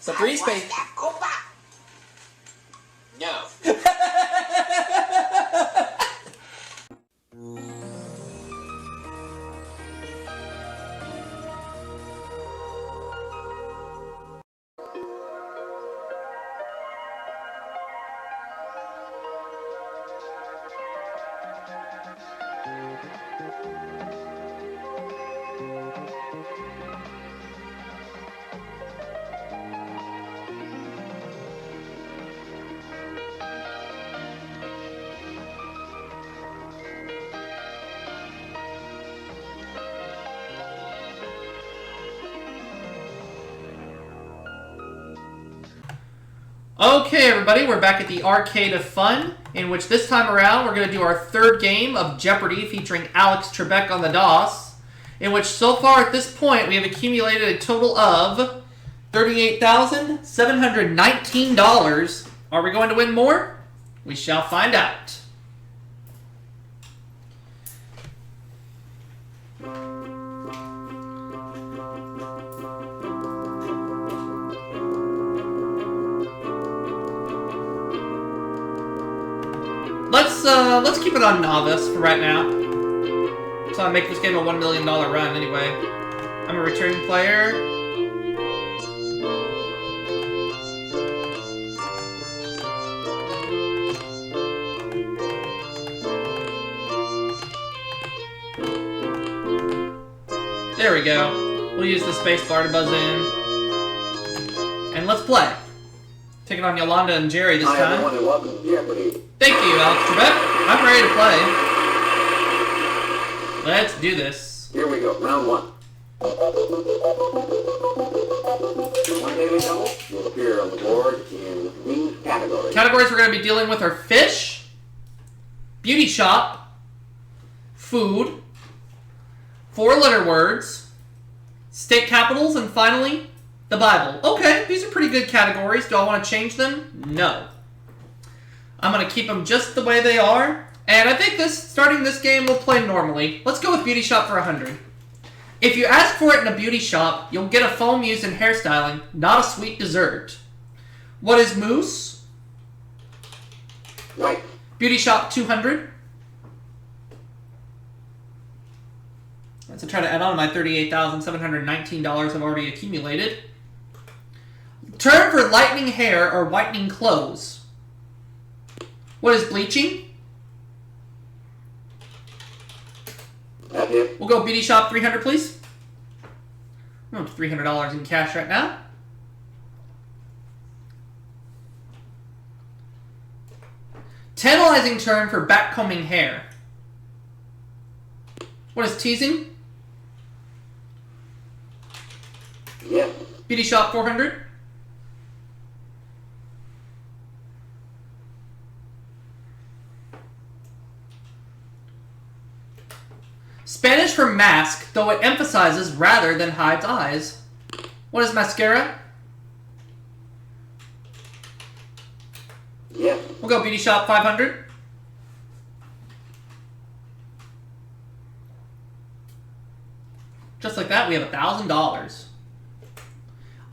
So 3 space. No. Okay, everybody, we're back at the Arcade of Fun, in which this time around we're going to do our third game of Jeopardy featuring Alex Trebek on the DOS, in which so far at this point we have accumulated a total of $38,719. Are we going to win more? We shall find out. Let's keep it on novice for right now. So I make this game a $1 million run anyway. I'm a returning player. There we go. We'll use the space bar to buzz in. And let's play. Taking on Yolanda and Jerry this time. Hi everyone and welcome to Jeopardy! Thank you, Alex Trebek. I'm ready to play. Let's do this. Here we go, round 1. One daily double will appear on the board in these categories. Categories we're going to be dealing with are fish, beauty shop, food, 4-letter words, state capitals, and finally, the Bible. Okay, these are pretty good categories. Do I want to change them? No. I'm going to keep them just the way they are. And I think starting this game, we'll play normally. Let's go with beauty shop for 100. If you ask for it in a beauty shop, you'll get a foam used in hairstyling, not a sweet dessert. What is mousse? Right. Beauty shop 200. Let's try to add on my $38,719 I've already accumulated. Term for lightening hair or whitening clothes. What is bleaching? That's it. We'll go beauty shop 300, please. I'm up to $300 in cash right now. Tantalizing term for backcombing hair. What is teasing? Yes. Beauty shop 400. Spanish for mask, though it emphasizes rather than hides eyes. What is mascara? Yes. We'll go beauty shop 500. Just like that, we have $1,000.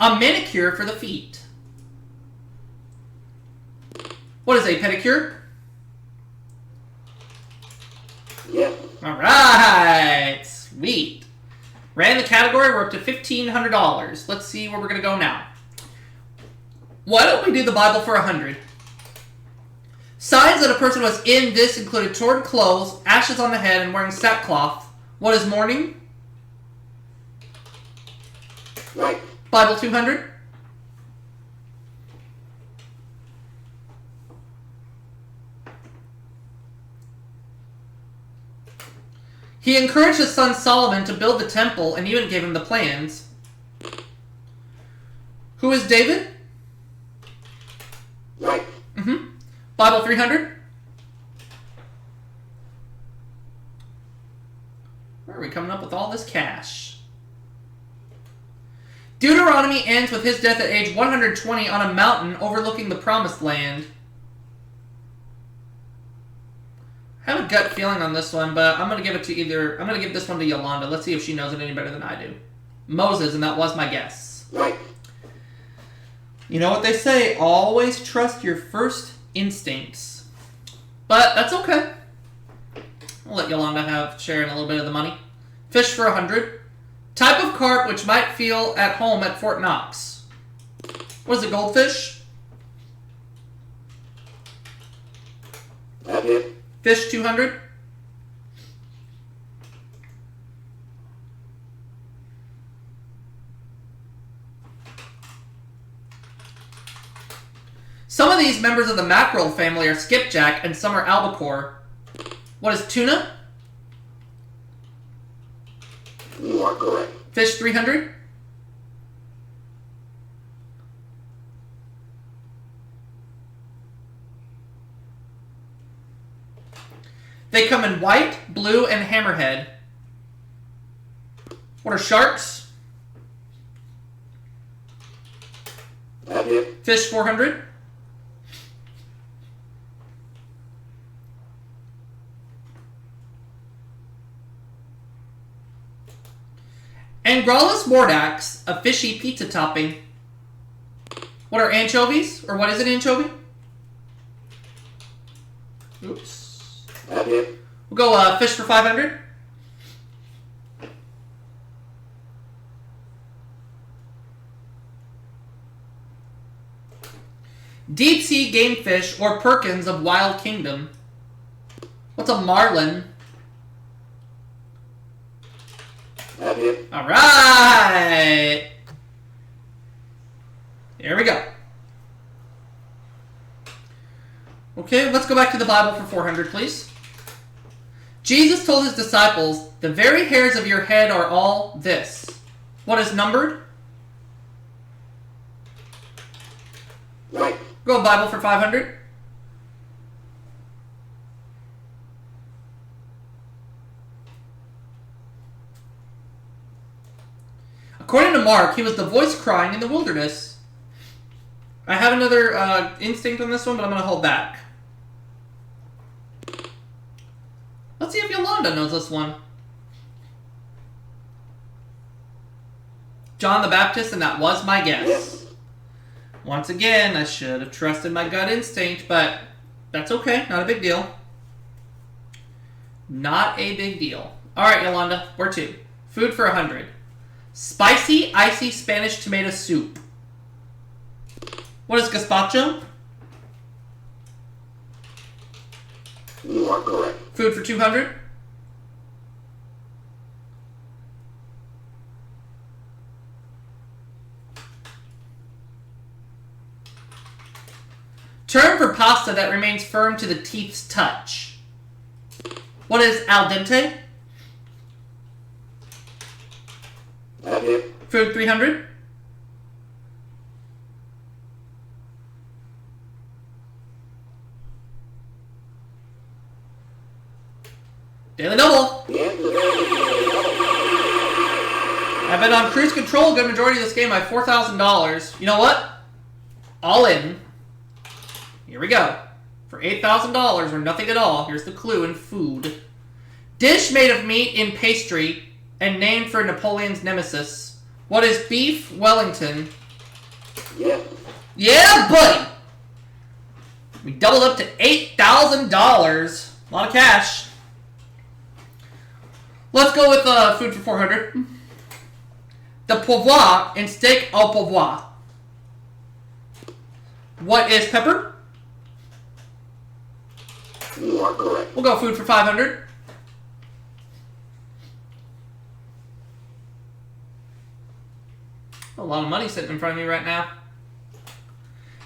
A manicure for the feet. What is a pedicure? Yes. Alright, sweet. Ran the category, we're up to $1,500. Let's see where we're going to go now. Why don't we do the Bible for 100? Signs that a person was in this included torn clothes, ashes on the head, and wearing sackcloth. What is mourning? Right. Bible 200. He encouraged his son Solomon to build the temple and even gave him the plans. Who is David? Right. Bible 300. Where are we coming up with all this cash? Deuteronomy ends with his death at age 120 on a mountain overlooking the promised land. I have a gut feeling on this one, but I'm going to give it to I'm going to give this one to Yolanda. Let's see if she knows it any better than I do. Moses, and that was my guess. Right. You know what they say, always trust your first instincts. But that's okay. I'll let Yolanda share in a little bit of the money. Fish for 100. Type of carp which might feel at home at Fort Knox. What is it, goldfish? That's it. Fish 200. Some of these members of the mackerel family are skipjack and some are albacore. What is tuna? You are correct. Fish 300. They come in white, blue, and hammerhead. What are sharks? That's it. Fish 400. Angralis mordax, a fishy pizza topping. What are anchovies? Or what is an anchovy? Oops. That's it. We'll go fish for 500. Deep sea game fish or Perkins of Wild Kingdom. What's a marlin? That's it. All right. Here we go. Okay, let's go back to the Bible for 400, please. Jesus told his disciples, the very hairs of your head are all this. What is numbered? Right. Go Bible for 500. According to Mark, he was the voice crying in the wilderness. I have another instinct on this one, but I'm going to hold back. Let's see if Yolanda knows this one. John the Baptist, and that was my guess. Yes. Once again, I should have trusted my gut instinct, but that's okay. Not a big deal. Not a big deal. All right, Yolanda, where to? Food for 100. Spicy, icy Spanish tomato soup. What is gazpacho? You are correct. Food for 200. Term for pasta that remains firm to the teeth's touch. What is al dente? That's it. Food 300. Daily double. The answer is I've been on cruise control a good majority of this game. I have $4,000. You know what? All in. Here we go. For $8,000 or nothing at all, here's the clue in food. Dish made of meat in pastry and named for Napoleon's nemesis. What is beef Wellington? yes. Yeah, buddy! We doubled up to $8,000. A lot of cash. Let's go with food for 400. The poivre in steak au poivre. What is pepper? You are correct. We'll go food for 500. A lot of money sitting in front of me right now.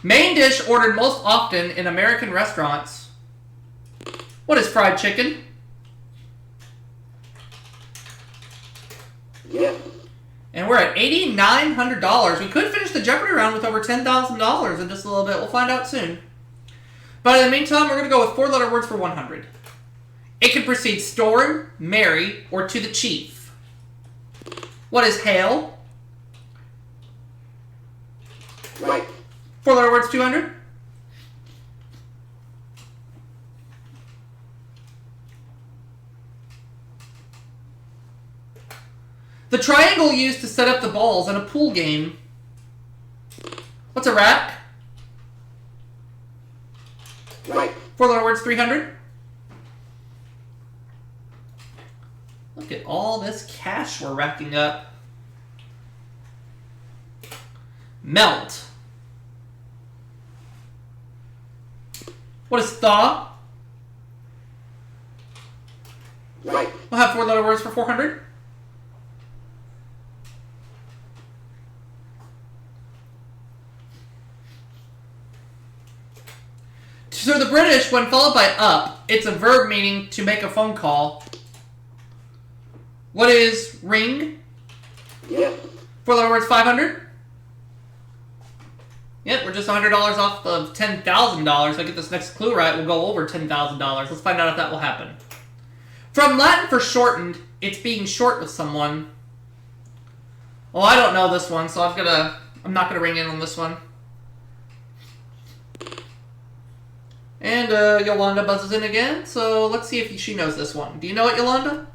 Main dish ordered most often in American restaurants. What is fried chicken? Yes. And we're at $8,900. We could finish the Jeopardy round with over $10,000 in just a little bit. We'll find out soon. But in the meantime, we're going to go with 4-letter words for 100. It can precede storm, merry, or to the chief. What is hail? Right. 4-letter words 200. The triangle used to set up the balls in a pool game. What's a rack? Right. 4-letter words, 300. Look at all this cash we're racking up. Melt. What is thaw? Right. We'll have 4-letter words for 400. So the British, when followed by up, it's a verb meaning to make a phone call. What is ring? Yes. 4-letter words, 500. Yep, we're just $100 off of $10,000. If I get this next clue right, we'll go over $10,000. Let's find out if that will happen. From Latin for shortened, it's being short with someone. Well, I don't know this one, so I'm not gonna ring in on this one. And Yolanda buzzes in again, so let's see if she knows this one. Do you know it, Yolanda?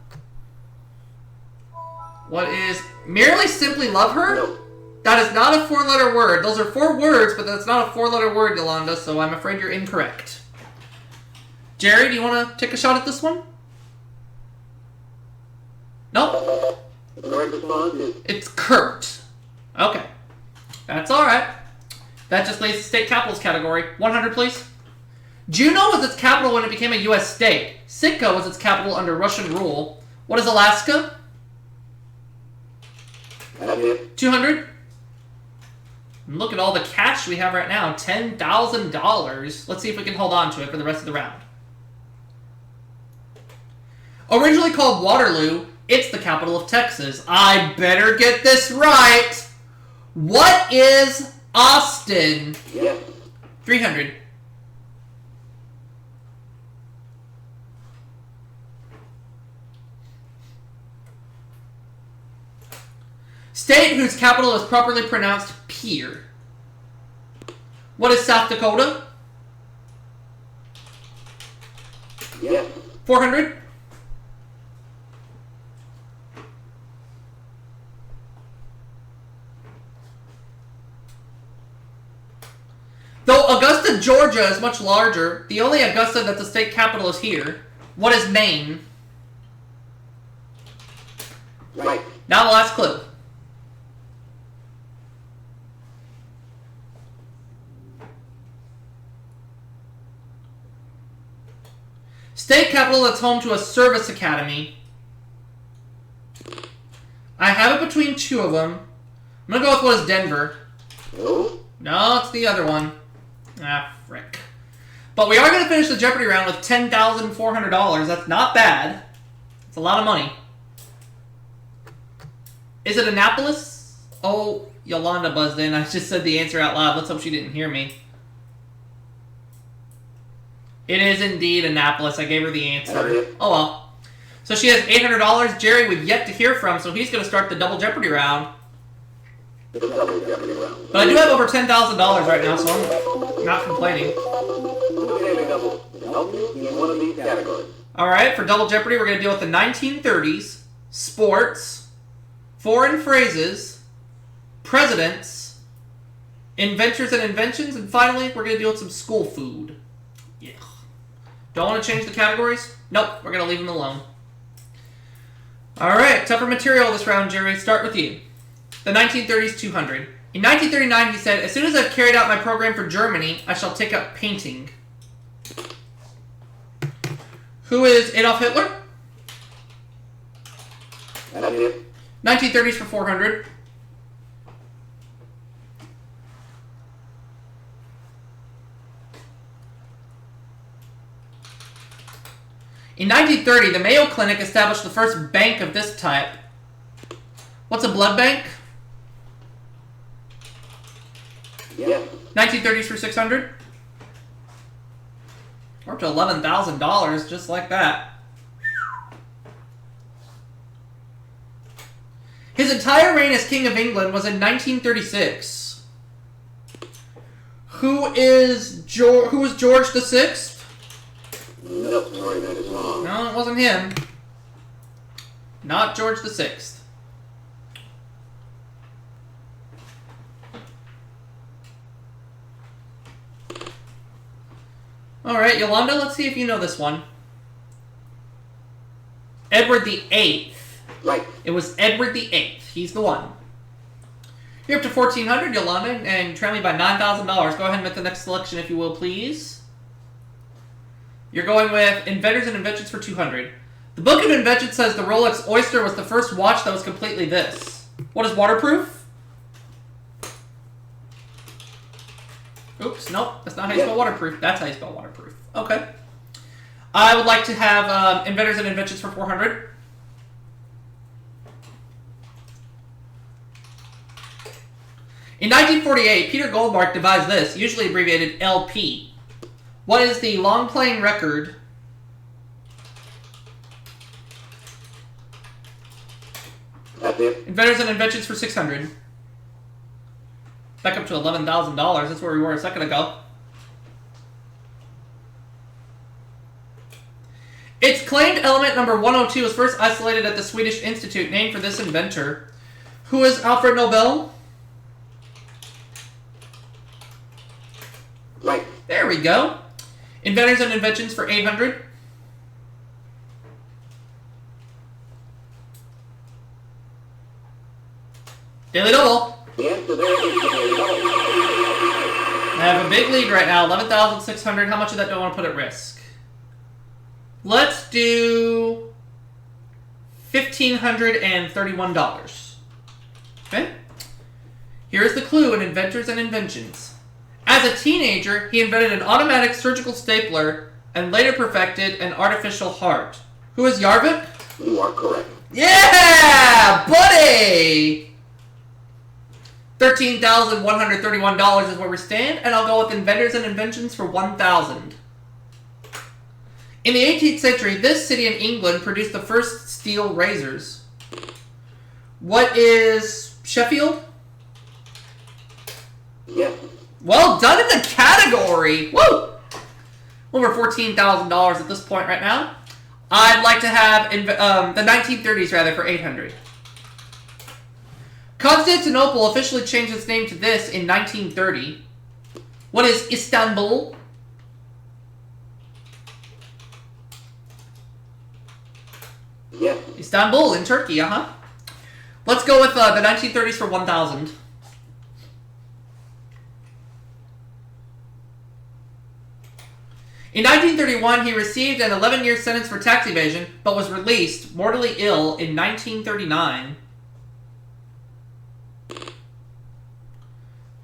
What is merely simply love her? No. That is not a 4-letter word. Those are 4 words, but that's not a 4-letter word, Yolanda, so I'm afraid you're incorrect. Jerry, do you want to take a shot at this one? No? The correct response is It's Kurt. Okay. That's alright. That just leaves the state capitals category. 100, please. Juneau was its capital when it became a U.S. state. Sitka was its capital under Russian rule. What is Alaska? that's it. 200. And look at all the cash we have right now. $10,000. Let's see if we can hold on to it for the rest of the round. Originally called Waterloo, it's the capital of Texas. I better get this right. What is Austin? Yes. 300. State whose capital is properly pronounced Pierre. What is South Dakota? Yes. 400. Though Augusta, Georgia is much larger, the only Augusta that's the state capital is here. What is Maine? Right. Now the last clue. State capital that's home to a service academy. I have it between 2 of them. I'm going to go with what is Denver. No. No, it's the other one. Ah, frick. But we are going to finish the Jeopardy round with $10,400. That's not bad. It's a lot of money. Is it Annapolis? Oh, Yolanda buzzed in. I just said the answer out loud. Let's hope she didn't hear me. It is indeed Annapolis. I gave her the answer. Oh well. So she has $800. Jerry we've yet to hear from, so he's going to start the double Jeopardy round. The double Jeopardy round. But I do have over $10,000 right now, so I'm not complaining. Okay, double. To help you in one of these categories. Alright, for double Jeopardy, we're going to deal with the 1930s, sports, foreign phrases, presidents, inventors and inventions, and finally, we're going to deal with some school food. Yeah. Don't want to change the categories? Nope, we're going to leave them alone. Alright, tougher material this round, Jerry. Start with you. The 1930s 200. In 1939, he said, "As soon as I've carried out my program for Germany, I shall take up painting." Who is Adolf Hitler? That's it. 1930s for 400. In 1930, the Mayo Clinic established the first bank of this type. What's a blood bank? Yes. 1930s for 600. We're up to $11,000, just like that. His entire reign as King of England was in 1936. Who was George VI? Nope, sorry, that is wrong. No, it wasn't him. Not George VI. Alright, Yolanda, let's see if you know this one. Edward the Eighth. Right. It was Edward the Eighth. He's the one. You're up to 1,400, Yolanda, and trail me by $9,000. Go ahead and make the next selection, if you will, please. You're going with Inventors and Inventions for 200. The Book of Inventions says the Rolex Oyster was the first watch that was completely this. What is waterproof? Oops, nope. That's not how you spell waterproof. That's how you spell waterproof. Okay. I would like to have Inventors and Inventions for 400. In 1948, Peter Goldmark devised this, usually abbreviated LP. What is the long-playing record That's it. Inventors and Inventions for 600. Back up to $11,000. That's where we were a second ago. Its claimed element number 102 was first isolated at the Swedish Institute, named for this inventor. Who is Alfred Nobel? Right. There we go. Inventors and Inventions for 800. Daily double. The answer there is daily double. I have a big lead right now, 11,600. How much of that do I want to put at risk? Let's do $1,531. Okay? Here's the clue in Inventors and Inventions. As a teenager, he invented an automatic surgical stapler and later perfected an artificial heart. Who is Yarvik? You are correct. Yeah, buddy! $13,131 is where we stand, and I'll go with Inventors and Inventions for 1,000. In the 18th century, this city in England produced the first steel razors. What is Sheffield? Yes. Well done in the category! Woo! Over $14,000 at this point right now. I'd like to have the 1930s rather for 800. Constantinople officially changed its name to this in 1930. What is Istanbul? Yes. Istanbul in Turkey, Let's go with the 1930s for 1,000. In 1931, he received an 11-year sentence for tax evasion, but was released, mortally ill, in 1939.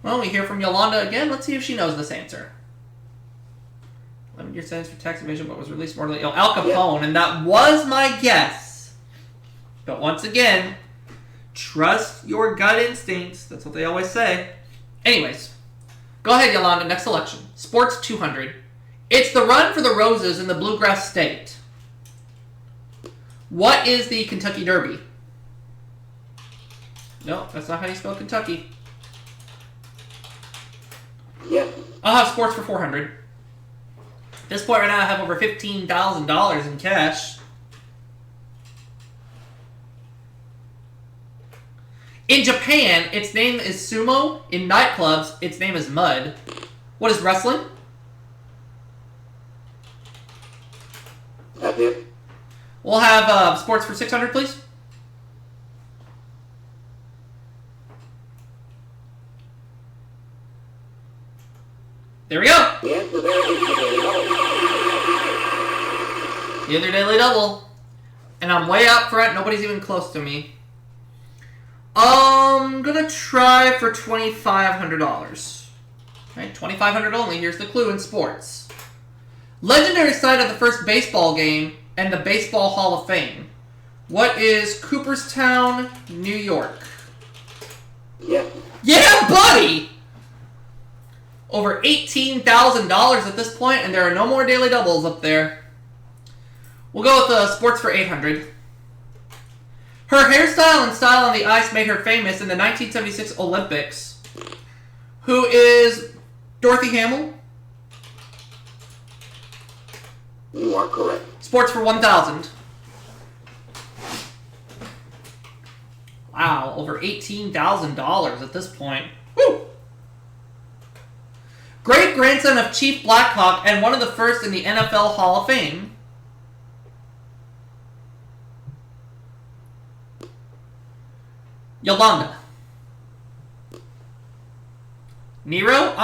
Well, we hear from Yolanda again. Let's see if she knows this answer. 11-year sentence for tax evasion, but was released mortally ill. Al Capone, and that was my guess. But once again, trust your gut instincts. That's what they always say. Anyways, go ahead, Yolanda. Next selection. Sports 200. It's the run for the roses in the Bluegrass State. What is the Kentucky Derby? No, that's not how you spell Kentucky. Yes. I'll have sports for 400. At this point right now, I have over $15,000 in cash. In Japan, its name is sumo. In nightclubs, its name is mud. What is wrestling? That's it. We'll have sports for 600, please. There we go. The answer there is daily double. The other daily double. And I'm way up front. Nobody's even close to me. I'm gonna try for $2,500. Okay, $2,500 only. Here's the clue in sports. Legendary site of the first baseball game and the Baseball Hall of Fame. What is Cooperstown, New York? Yes. Yeah, buddy! Over $18,000 at this point, and there are no more daily doubles up there. We'll go with sports for 800. Her hairstyle and style on the ice made her famous in the 1976 Olympics. Who is Dorothy Hamill? You are correct. Sports for 1,000. Wow, over $18,000 at this point. Woo! Great-grandson of Chief Blackhawk and one of the first in the NFL Hall of Fame. Yolanda. Nero?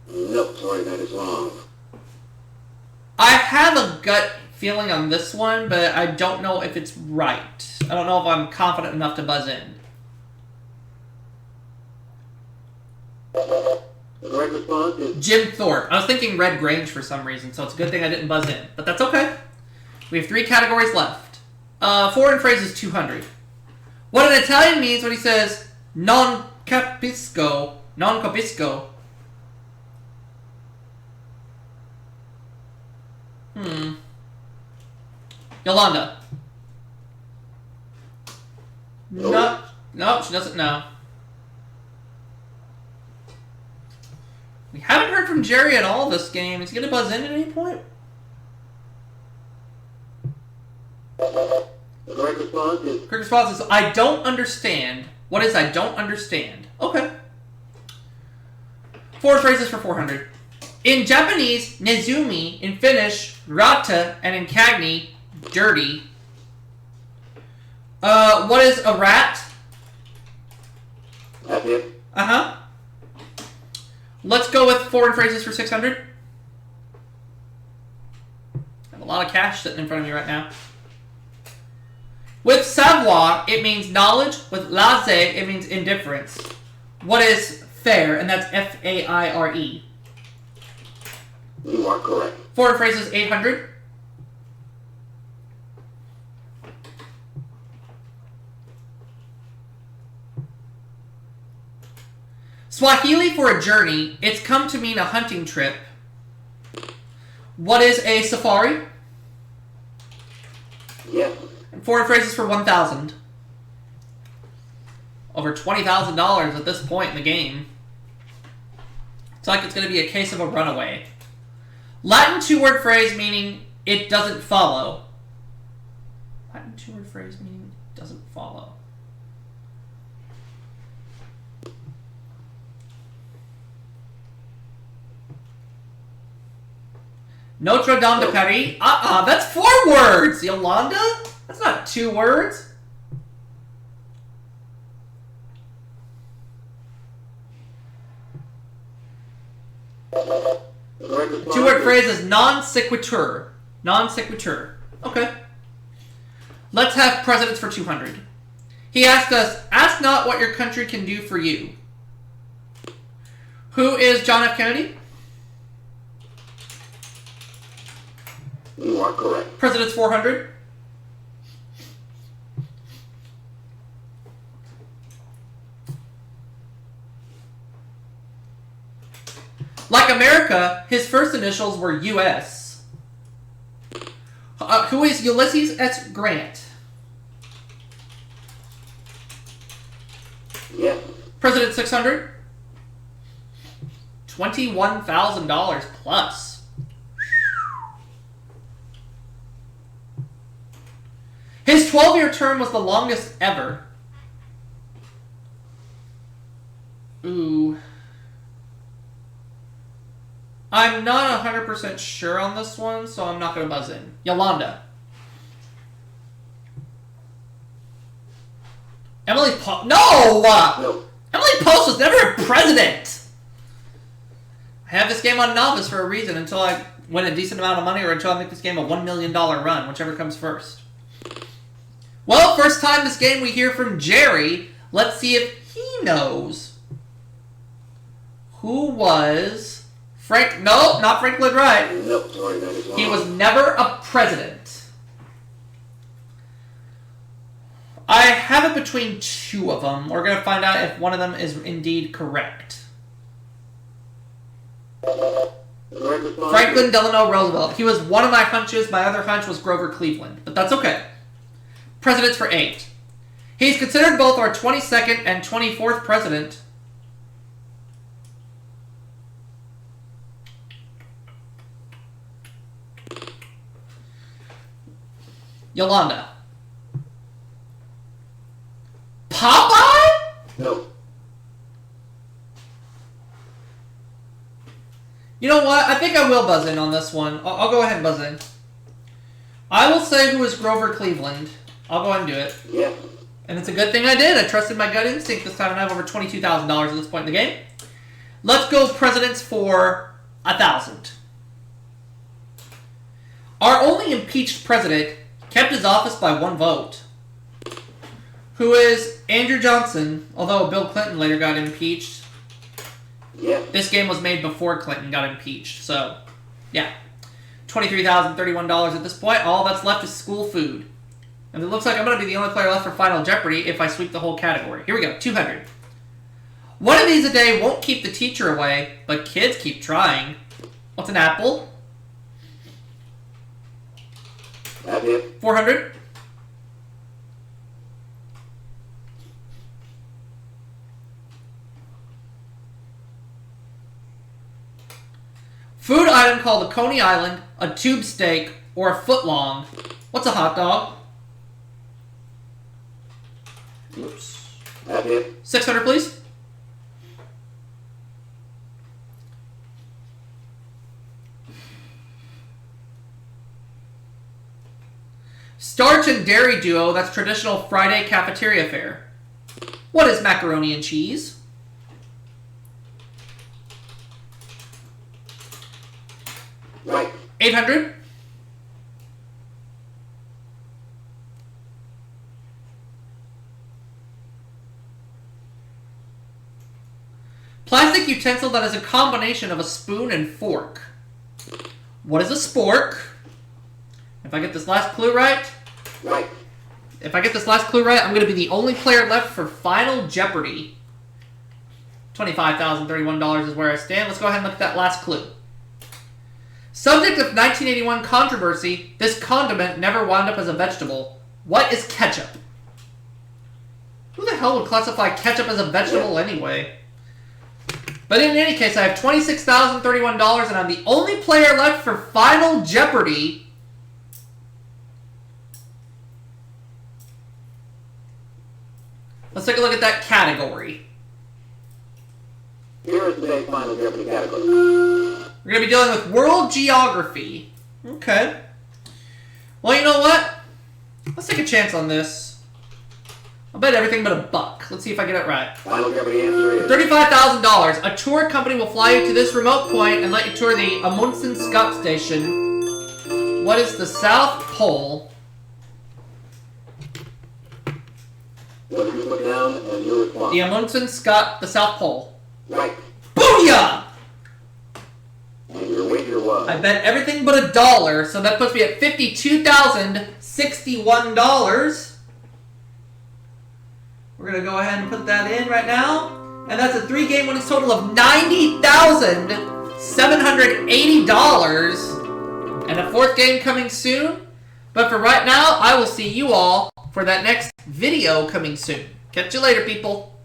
Nope, sorry, that is wrong. I have a gut feeling on this one, but I don't know if it's right. I don't know if I'm confident enough to buzz in. The correct response is Jim Thorpe. I was thinking Red Grange for some reason, so it's a good thing I didn't buzz in. But that's okay. We have 3 categories left. Foreign phrase is 200. What an Italian means when he says non capisco. Non capisco. Yolanda. No, she doesn't know. We haven't heard from Jerry at all this game. Is he going to buzz in at any point? the correct response is Correct response is, I don't understand. What is I don't understand? Okay. 4 phrases for 400. In Japanese, nezumi. In Finnish, rata. And in Cagney, dirty. What is a rat? that's it. Uh-huh. Let's go with foreign phrases for 600. I have a lot of cash sitting in front of me right now. With savoir, it means knowledge. With laissez, it means indifference. What is fair? And that's F-A-I-R-E. You are correct. Foreign phrases 800. Swahili for a journey. It's come to mean a hunting trip. What is a safari? Yes. And foreign phrases for 1,000. Over $20,000 at this point in the game. It's like it's going to be a case of a runaway. Latin 2-word phrase meaning it doesn't follow. Latin 2-word phrase meaning it doesn't follow. Notre Dame de Paris? That's 4 words, Yolanda. That's not 2 words. The correct response 2-word is phrase is non sequitur. Non sequitur. Okay. Let's have presidents for 200. He asked us, ask not what your country can do for you. Who is John F. Kennedy? You are correct. Presidents 400. Like America, his first initials were U.S. Who is Ulysses S. Grant? Yes. President 600. $21,000 plus. His 12-year term was the longest ever. Ooh. I'm not 100% sure on this one, so I'm not going to buzz in. Yolanda. Emily Post. No! No. Emily Post was never a president! I have this game on novice for a reason until I win a decent amount of money or until I make this game a $1 million run, whichever comes first. Well, first time this game we hear from Jerry. Let's see if he knows. Who was Frank? No, not Frank Lloyd Wright. Nope, sorry, that is wrong. He was never a president. I have it between 2 of them. We're going to find out if one of them is indeed correct. The correct response Franklin is Delano Roosevelt. He was one of my hunches. My other hunch was Grover Cleveland. But that's okay. Presidents for 8. He's considered both our 22nd and 24th president. Yolanda. Popeye? no. You know what? I think I will buzz in on this one. I'll go ahead and buzz in. I will say who is Grover Cleveland. I'll go ahead and do it. Yes. And it's a good thing I did. I trusted my gut instinct this time, and I have over $22,000 at this point in the game. Let's go presidents for 1,000. Our only impeached president kept his office by 1 vote. Who is Andrew Johnson, although Bill Clinton later got impeached. Yes. This game was made before Clinton got impeached, so yeah. $23,031 at this point. All that's left is school food. And it looks like I'm going to be the only player left for Final Jeopardy if I sweep the whole category. Here we go, 200. One of these a day won't keep the teacher away, but kids keep trying. What's an apple? That's it. 400. Food item called a Coney Island, a tube steak, or a foot long. What's a hot dog? Oops. That's it. 600, please. Starch and dairy duo, that's traditional Friday cafeteria fare. What is macaroni and cheese? Right. 800. Plastic utensil that is a combination of a spoon and fork. What is a spork? If I get this last clue right, Right. I'm going to be the only player left for Final Jeopardy. $25,031 is where I stand. Let's go ahead and look at that last clue. Subject of 1981 controversy, this condiment never wound up as a vegetable. What is ketchup? Who the hell would classify ketchup as a vegetable anyway? But in any case, I have $26,031 and I'm the only player left for Final Jeopardy. Let's take a look at that category. Here is today's Final Jeopardy category. We're going to be dealing with world geography. Okay. Well, you know what? Let's take a chance on this. I'll bet everything but a buck. Let's see if I get it right. Final Jeopardy answer is $35,000. A tour company will fly you to this remote point and let you tour the Amundsen Scott Station. What is the South Pole? what did you put down and your response. The Amundsen Scott, the South Pole. Right. Booyah! And your wager was. I bet everything but $1, so that puts me at $52,061. We're going to go ahead and put that in right now. And that's a 3-game winnings total of $90,780. And a 4th game coming soon. But for right now, I will see you all for that next video coming soon. Catch you later, people.